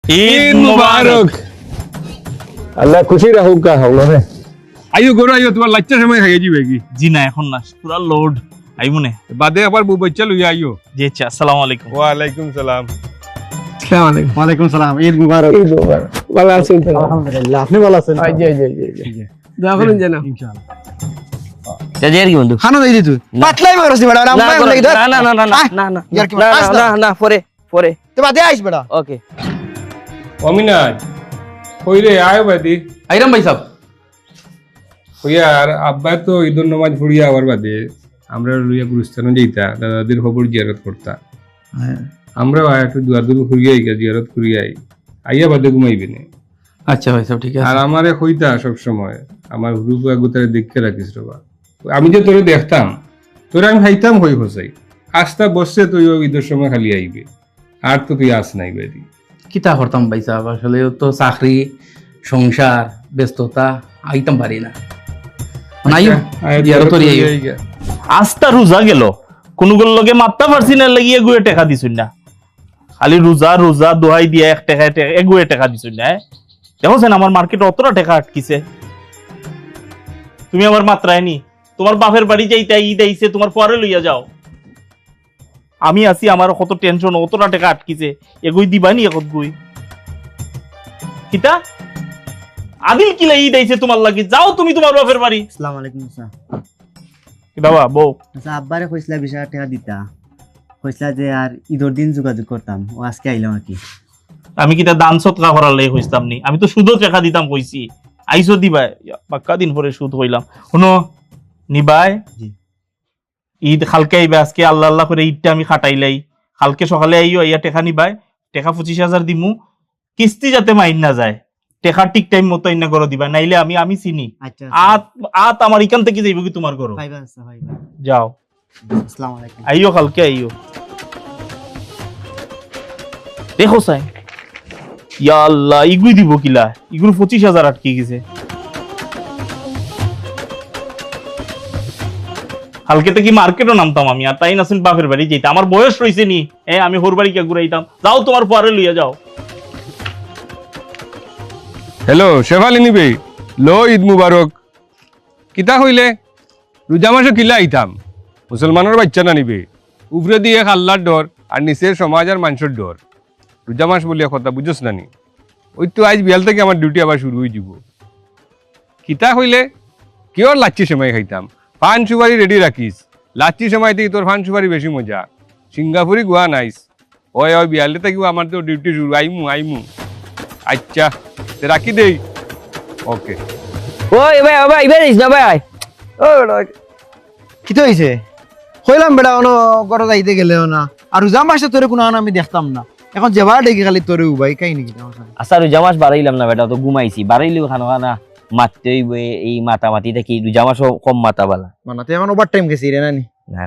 ঈদ মুবারক। আল্লাহ খুশি রাখুক কা হলো রে। আইও গরু আইও, তোমার লাচ্চা সময় খাইয়ে যাবে কি? জি না, এখন না, পুরা লোড। আইমু নে বাদে আবার বউ বাচ্চা লইয়া আইও। জি আচ্ছা, আসসালামু আলাইকুম। ওয়া আলাইকুম সালাম। আসসালামু আলাইকুম। ওয়ালাইকুম সালাম। ঈদ মুবারক। ঈদ মুবারক। ভালো আছেন? আলহামদুলিল্লাহ, আপনি ভালো আছেন? জি জি জি জি। দোয়া করুন যেন। ইনশাআল্লাহ। যাই কি বন্ধু, খানো দেই দিতু পাতলাই মারছি বড় না না না না না না ইয়ার কি না আস না না পরে পরে তে বাদে আইস বড়। ওকে। অমিনাজ কই রে, আয় বাদি। আইরাম ভাই সাহেব, আর আব্বা তো ঈদুল নামাজ পড়িয়া আবার বাদে আমরা লইয়া গুরুস্থানে যাইতা, দাদাদের খবর জিয়ারত করতা। আমরা একটু দুয়ার দুল ঘুরিয়াই জিয়ারত করিয়াই আইয়া বাদে ঘুমাইবে না। আচ্ছা ভাই সাহেব, ঠিক আছে। আর আমারে কইতা সব সময় আমার হুরুপ আগুতারে দেখে রাখিস রবা। আমি যে তোরে দেখতাম, তোরে আমি খাইতাম হই হসাই, আস্তা বসছে তুই ঈদের সময় খালি আইবে, আর তো তুই আস নাই বাড়ি। কিতা করতাম ভাই সাহেব, আসলে তো চাকরি সংসার ব্যস্ততা, আইতাম পারি না। আইও জিয়ারত করি আইও। আস্তা রোজা গেল, কোনগুলোর লগে মাত্তা পারছি না, লাগিয়ে গুয়ে টাকা দিছুন না। খালি রোজা রোজা দোহাই দিয়া এক টাকা এগুয়ে টাকা দিছুন না। দেখছেন আমার মার্কেটে অতটা টাকা আটকিছে। তুমি আমার মাত্রায় নি, তোমার বাপের বাড়ি যাইতে ঈদ আইছে, তোমার পরে লইয়া যাও। আমি আছি, আমার কত টেনশন, অতটা টাকা আটকিছে, এগুই দিবানি এখন গুই। কিতা আদিল কিলা ঈদ আইছে তোমার লাগি, যাও তুমি তোমার বাপের বাড়ি। আসসালামু আলাইকুম স্যার। বাবা বউ আচ্ছা, আব্বারে কইছিলা 20,000 টাকা দিতা, কইছিলা যে আর ঈদের দিন যোগাযোগ করতাম, ও আজকে আইলাম আর কি। আমি কিতা দান সৎকা করার লাগি কইতাম নি, আমি তো সুদও টাকা দিতাম কইছি। আইসো দিবাই, পাক্কা দিন পরে সুদ হইলাম। শুনো নিবাই, জি। ঈদ কালকে আইবে, আজকে আল্লাহ আল্লাহ করে ঈদটা আমি খাটাইলাই। কালকে সকালে আইও, আইয়া টাকা নিবাই, টাকা 25,000 দিমু, কিস্তি যাতে মাইন না যায়, টাকা ঠিক টাইম মতো আইনা করে দিবা, নাইলে আমি চিনি আচ্ছা আত আমার এখান থেকে যাইব কি তোমার ঘর। ভাইবা আছে ভাইবা। যাও, আসসালামু আলাইকুম। আইও কালকে আইও। দেখো সাই, ইয়া আল্লাহ, ইগুই দিব কিলা, ইগুলো 25,000 আটকে গেছে। কালকে থেকে মার্কেটও নামতাম আমি, আর তাই নাসিন বাপের বাড়ি যেতাম, আমার বয়স রয়েছে নি, আমি হোর বাড়ি কে ঘুরাইতাম। যাও তোমার পরে লইয়া যাও। হ্যালো শেফালি নিবে লো, ঈদ মুবারক। কিতা হইলে রোজা মাসে কিলা আইতাম, মুসলমানের বাচ্চা না নিবে, উপরে দিয়ে আল্লাহর ডর আর নিচের সমাজ আর মানুষের ডর। রোজা মাস বলিয়া কথা বুঝছ না নি? ওই তো আজ বিয়াল থেকে আমার ডিউটি আবার শুরু হয়ে যাব। কিতা হইলে কেউ লাচ্ছি সময় খাইতাম, পান সুপারি রেডি রাখিস, লাচ্ছি সময় থেকে তোর পান সুপারি বেশি মজা। সিঙ্গাপুরি গোয়া নাইস। ওই ওই বিয়ালে থেকেও আমার তো ডিউটি শুরু, আইমু। আচ্ছা রাখি দেই, ওকে। ওই ভাই ভাই এবার ইস না ভাই। ও বড় কি তো হইছে? কইলাম বেটা অন গড় যাইতে গেলেও না, আর রোজা মাসে তোরে কোনো আমি দেখতাম না, এখন যেবার দেখি খালি তোরে উবাই কাই নাকি আমার সাথে। আচ্ছা রোজা মাস বাড়াইলাম না বেটা, তো ঘুমাইছি, বাড়াইলেও খানো খানা মারতে হইবে। এই মাতামাতি দেখি রোজা মাসও কম মাতা বালা মানে তুই এখন ওভার টাইম গেছি রে নানি না।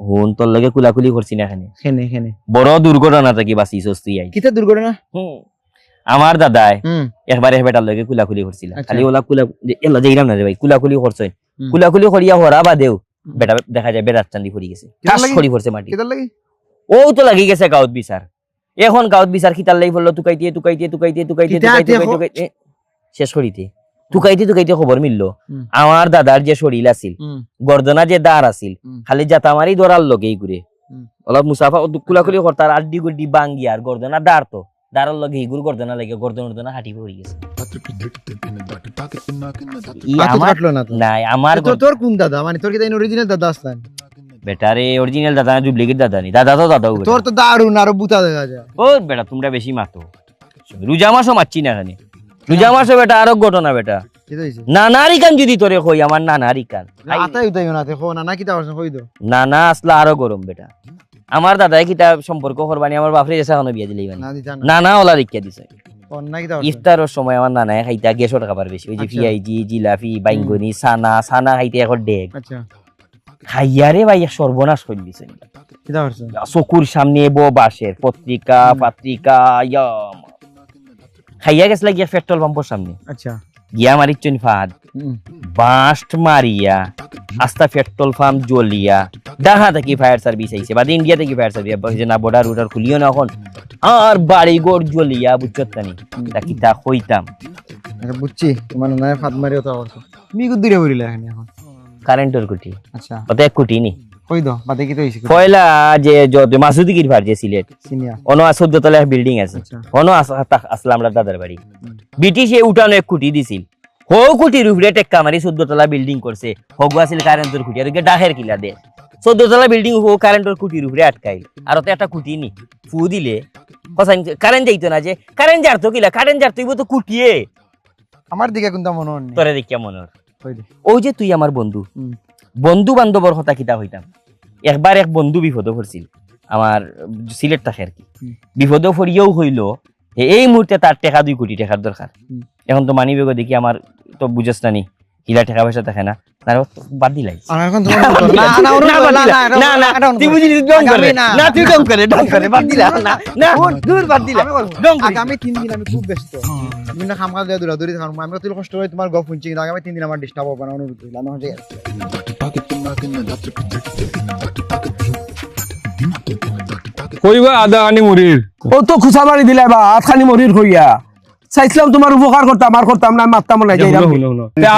হুন তোর লগে কুলাকুলি করছি না এখানে, খেনে বড় দুর্ঘটনা থেকে বাঁচিছস তুই। আই কিতা দুর্ঘটনা? আমার দাদাই হুম একবারে বেটার লগে কুলাকুলি করছিল, আচ্ছা। খালি ওলা কুলা এলা যাইলাম না রে ভাই, কুলাকুলি করছে, কুলাকুলি করিয়া হরা বাদেও বেটা দেখা যায় বেড়ার চান্দি পড়ি গেছে, ঠাস করি পড়ছে মাটি। কিতা লাগি? ও তো লাগি গেছে গাউত বিচার। এখন গাউত বিচার খিতার লাগি পড়লো, টুকাইতে শেষ করিতে টুকাইতে খবর মিললো আমার দাদার যে শরীর আছিল, গর্দনা যে দাঁড় আছিল, খালি জাতামারি ধরার লগেই ঘুরে অলপ মুসাফা কুলাকুলি করতার, আড্ডি গুড্ডি বাঙ্গি আর গর্দনা দাঁড় তো দাঁড়ার লগে হিগুর গর্দনা লাগে, গর্দনা হাঁটি পড়ে গেছে। নাই আমার তোর কোন দাদা? মানে তোর কি তাই অরিজিনাল দাদা আসলেন? বেটারে অরিজিনাল দাদা না, ডুপ্লিকেট দাদা নি, দাদা তো দাদা। তোর তো দারুন আরো বুতা দেখা যায়। ও বেটা তোমরা বেশি মাতো, রোজা মাসও মারছি না এখানে। রোজা মাসও বেটা আরো ঘটনা বেটা, নানারি কান যদি তোরে কই, আমার নানারি কান আতাই উতাই না দেখো না কিতা করছ কই দো। নানা আসলা আরো গরম বেটা। আমার দাদাই কিতা সম্পর্ক করবানি, আমার বাপরে এসে এখনো বিয়া দিলেই বানি, নানা ওলা রিক্কা দিছে। ইফতারের সময় আমার নানায় খাইতা গ্যাসের খাবার বেশি, ওই যে পিআইজি জিলাপি বাইঙ্গনি সানা খাইতে এখন ডেক। আচ্ছা খাইয়ারে ভাই সর্বনাশ করে দিছে, কিতা করছ? চকুর সামনে বাসের পত্রিকা পাত্রিকা খাইয়া গেছলা গিয়া পেট্রোল পাম্পের সামনে। আচ্ছা গিয়া মারিচ্ছন ফাঁদ, বাস্ট মারিয়া আস্তা পেট্রোল পাম্প জ্বলিয়া ঢাকা থেকে ফায়ার সার্ভিস আইছে বা ইন্ডিয়া থেকে ফায়ার সার্ভিস না বর্ডার উডার খুলিও না এখন আর বাড়ি ঘর জ্বলিয়া বুঝছত তানি তা কিতা হইতাম আচ্ছা, বুঝছি তোমার নয় ফাঁদ মারিও তো করছো তুমি কত দূরে বলিলে এখানে এখন কারেন্টের কুটি আচ্ছা অত এক কুটি নি কই দাও বাদে কি তো হইছে পয়লা যে যত মাসুদি কিরফার যে সিলেট সিনিয়র অনো 14 তলা বিল্ডিং আছে আচ্ছা। অনো আসলাম আমরা দাদার বাড়ি ব্রিটিশে উঠানো এক কুটি দিছিল হো কুটির উপরে টেক্কা মারি 14 তলা বিল্ডিং করছে হগু আছিল কারেন্টের কুটি আর ডাকের কিলা দে 14 তলা বিল্ডিং হো কারেন্টের কুটির উপরে আটকাইল আর তো একটা কুটি নি ফু দিলে কারেন্ট যাইতো না যে কারেন্ট জারতো কিলা কারেন্ট জারতো তো কুটিয়ে আমার দিকে কোনটা মনে হন তোরে দেখিয়া মনের কই দে ওই যে তুই আমার বন্ধু হুম। বন্ধু বান্ধবর কথা কিতা হইতাম একবার এক বন্ধু বিপদ পড়ছিল আমার সিলেট থাকে আর কি হুম। বিপদ পড়িয়েও হইল এই মুহূর্তে তার টাকা 2 কোটি টাকার দরকার হুম। এখন তো মানি বেগো দেখি আমার তো বুঝছ না নি হিলা টাকা পয়সা থাকে না তার বাদ দিলাই আর এখন তোমার না না তুই বুঝলি ডং করে না তুই ডং করে বাদ দিলা না না দূর বাদ দিলা ডং করে আগামী 3 দিন আমি খুব ব্যস্ত তুমি না খামখা দিয়ে দৌড়াদৌড়ি থাকবো আমি তুই কষ্ট করে তোমার গপ শুনছি কিন্তু আগামী 3 দিন আমার ডিস্টার্ব হবে না অনুরোধ করিলাম আমি হয়ে কইবা আদা আনি মুড়ির ও তো খুশা মারি দিলে বা আটখানি মরির হইয়া চাইছিলাম তোমার উপকার করতাম আর করতাম না মারতাম না যাই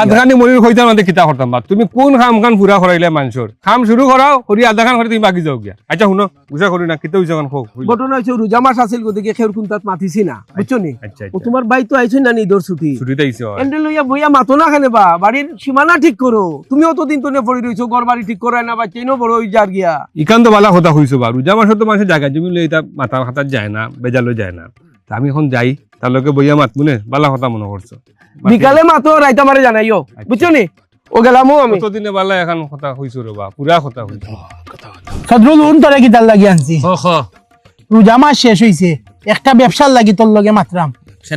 আধাখানি মুড়ির কইতাম না কিতা করতাম বা তুমি কোন খাম খান পুরা করাইলে মানুষের খাম শুরু করাও করি আধা খান করে তুমি বাকি যাও গিয়া আচ্ছা শুনো বুঝা করি না কিতা হইছে খান খোক ঘটনা হয়েছে রোজা মাস আছিল গতিকে খের কুন্তাত মাতিছি না বুঝছো নি আচ্ছা ও তোমার বাই তো আইছো না নিদর ছুটি ছুটিতে আইছে এন্ডেল লইয়া বইয়া মাতো না খানে বা বাড়ির সীমানা ঠিক করো তুমি অতদিন তো নে পড়ি রইছো ঘর বাড়ি ঠিক করো না বা চেনো বড় হই যার গিয়া ইকান তো বালা কথা হইছো বা রোজা মাসে তো মানুষের জায়গা জমি লই তা মাথা খাতার যায় না বেজালো যায় না তা আমি এখন যাই তার লগে বইয়া মাতমুনে বালা কথা মনে করছো বিকালে মাতো রাইতা মারে জানাইও বুঝছো নি ও গেলামও আমি কতদিনে বালা এখন কথা হইছো রে বা পুরা কথা হইছো সদরুল উন তোরে কি তার লাগি আনছি হ হ রোজা মাস শেষ হইছে একটা ব্যবসার লাগি তোর লগে মাত্রাম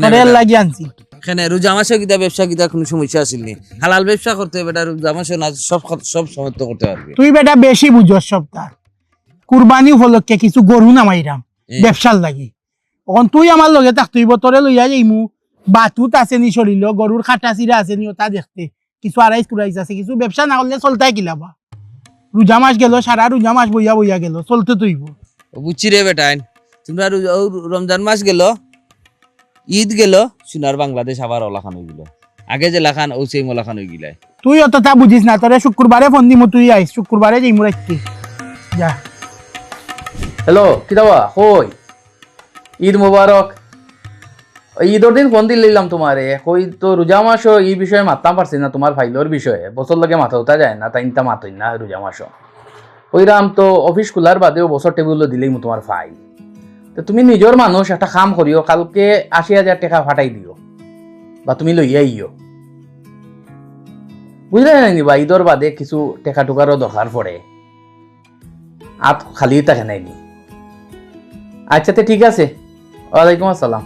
তোরে লাগি আনছি এখানে রোজা মাসে কিতা ব্যবসা কিতা কোনো সমস্যা আছিল নি হালাল ব্যবসা করতে হবে এটা রোজা মাসে না সব সমর্থ করতে পারবে তুই বেটা বেশি বুঝস সপ্তাহ কুরবানি উপলক্ষে কিছু গরু নামাইরাম ব্যবসার লাগি এখন তুই আমার লগে থাকতেই তোরে লইয়া যাইমু বাতুত আছে নি শরীর গরুর খাটা চিরা আছে নি ওটা দেখতে কিছু আড়াইশ কুড়াইশ আছে কিছু ব্যবসা না করলে চলতাই কিলাবা রোজা মাস গেল সারা রোজা মাস বইয়া বইয়া গেল চলতে তুইব বুঝছি রে বেটাইন তোমরা রমজান মাস গেল ঈদ গেল সোনার বাংলাদেশ আবার ওলাখান হয়ে গেল আগে যে লাখান ও সেই মোলাখান হয়ে গিলাই তুই অতটা বুঝিস না তোরে শুক্রবারে ফোন দিমু তুই আইস শুক্রবারে যাইমু রাখতে যা হ্যালো কি দাওয়া কই ঈদ মুবারক ঈদের দিন ফোন দিয়ে লইলাম তোমারে কই তো রোজা মাসও এই বিষয়ে মাততাম পারছি না তোমার ফাইলর বিষয়ে বছর লগে মাথা উঠা যায় না তাই তা মাতই না রোজা মাসও কইরাম তো অফিস খোলার বাদেও বছর টেবিল দিলেই তোমার ফাইল তো তুমি নিজের মানুষ একটা কাম করিও কালকে ৮০,০০০ টাকা ফাটাই দিও বা তুমি লইয়া ইও বুঝলে নাইনি বা ঈদর বাদে কিছু টেকা টুকারও দরকার পড়ে আত খালি থাকে নাইনি আচ্ছা তো ঠিক আছে ওয়ালাইকুম আসসালাম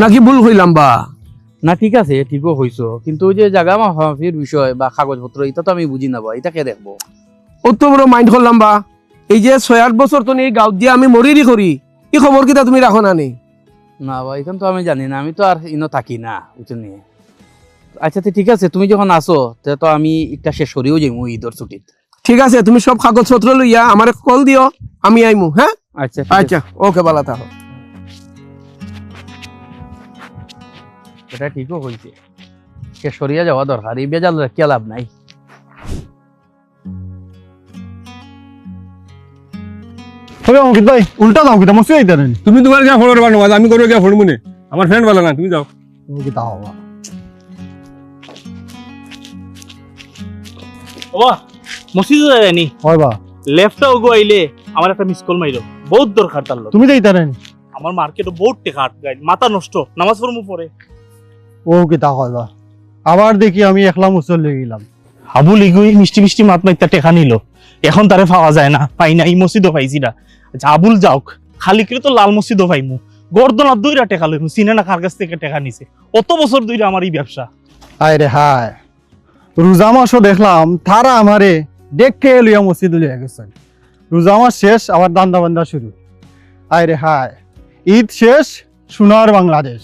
নাকি ভুল হইলাম বা না ঠিক আছে ঠিকও হইছো কিন্তু ওই যে জায়গা মাফির বিষয় বা কাগজপত্র এটা তো আমি বুঝি না বা এটা কে দেখবো ও তো বড় মাইন্ড করলাম বা এই যে ৬-৮ বছর তো এই গাঁত দিয়ে আমি মরিরি করি এই খবর কিতা তুমি রাখো না নি না বা এখন তো আমি জানি না আমি তো আর ইনো থাকি না ওইটা নিয়ে আচ্ছা তো ঠিক আছে তুমি যখন আসো তো আমি একটা শেষ করিও যাইমু ঈদের ছুটিত ঠিক আছে তুমি সব কাগজপত্র লইয়া আমারে কল দিও আমি আইমু হ্যাঁ আচ্ছা আচ্ছা ওকে ভালো থাকো এটা ঠিকও হয়েছে শেষ করিয়া যাওয়া দরকার এই বেজাল রাখিয়া লাভ নাই তবে অঙ্কিত ভাই উল্টা দাও কিতা মসি আইতা নেন তুমি তোমার গিয়া ফোন করবা না আমি করবো গিয়া ফোন মনে আমার ফ্রেন্ড ভালো না তুমি যাও কিতা হবা বাবা মসজিদ যায়নি হয় বা লেফটটা ওগো আইলে আমার একটা মিস কল মাইরো বহুত দরকার তার লগে তুমি যাইতা নেন আমার মার্কেটে বহুত টাকা আটকাই মাথা নষ্ট নামাজ পড়মু পরে ও কিতা হয় বা আবার দেখি আমি একলা মুসল লই গেলাম হাবুল ইগুই মিষ্টি মিষ্টি মাত মাইতা টাকা নিল এখন তারে পাওয়া যায় না পাই না এই মসজিদও পাইছি না আচ্ছা আবুল যাওক খালি করে তো লাল মসজিদও পাইমু গর্দনার দুইটা টাকা লইমু চিনে না কার কাছ থেকে টাকা নিছে অত বছর ধরে আমার এই ব্যবসা আয় রে হায় রোজা মাসও দেখলাম তারা আমারে দেখে লইয়া মসজিদ লইয়া গেছেন রোজা মাস শেষ আবার দান্দা বান্দা শুরু আয় রে হায় ঈদ শেষ সোনার বাংলাদেশ